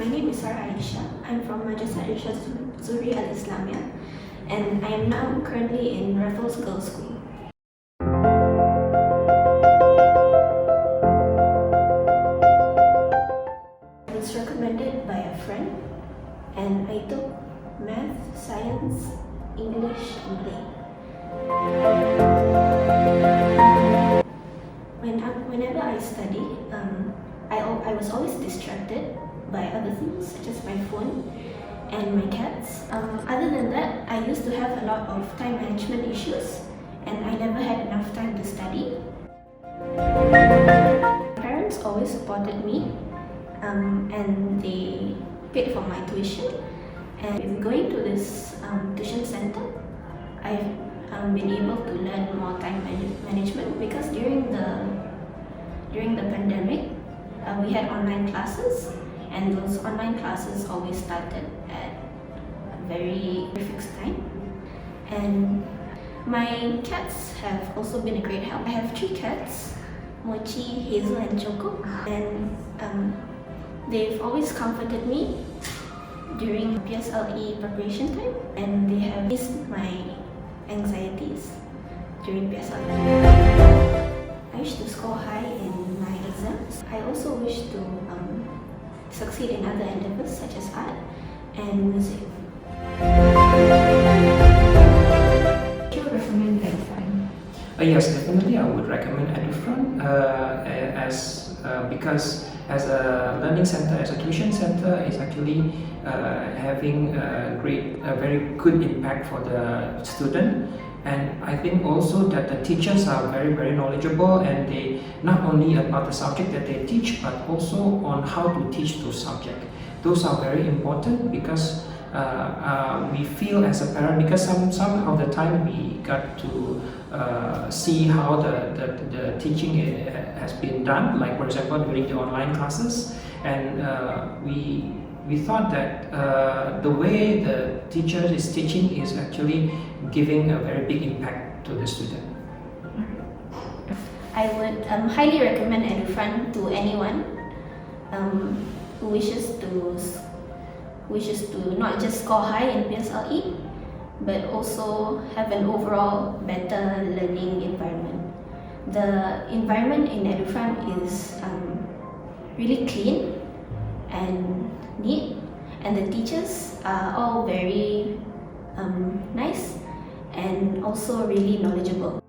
My name is Sora Aisha. I'm from Madrasah Zuhri Al-Islamiah, and I am now currently in Raffles Girls' School. I was recommended by a friend, and I took math, science, English, and Malay. Whenever I study, I was always distracted by other things such as my phone and my cats. Other than that, I used to have a lot of time management issues, and I never had enough time to study. My parents always supported me, and they paid for my tuition. And with going to this tuition center, I've been able to learn more time management, because during the pandemic, we had online classes, and those online classes always started at a very fixed time. And my cats have also been a great help. I have 3 cats, Mochi, Hazel, and Choco, and they've always comforted me during PSLE preparation time, and they have eased my anxieties during PSLE. I wish to score high in my exams. I also wish to succeed in other endeavors such as art and music. Would you recommend Edufront? Yes, definitely I would recommend Edufront because as a learning center, as a tuition center, it's actually having a very good impact for the student. And I think also that the teachers are very knowledgeable, and they not only about the subject that they teach, but also on how to teach those subjects. Those are very important, because we feel as a parent, because some of the time we got to see how the teaching has been done, like for example during the online classes, and we thought that the way the teacher is teaching is actually giving a very big impact to the student. I would highly recommend Edufront to anyone who wishes to not just score high in PSLE, but also have an overall better learning environment. The environment in Edufront is really clean and neat, and the teachers are all very nice and also really knowledgeable.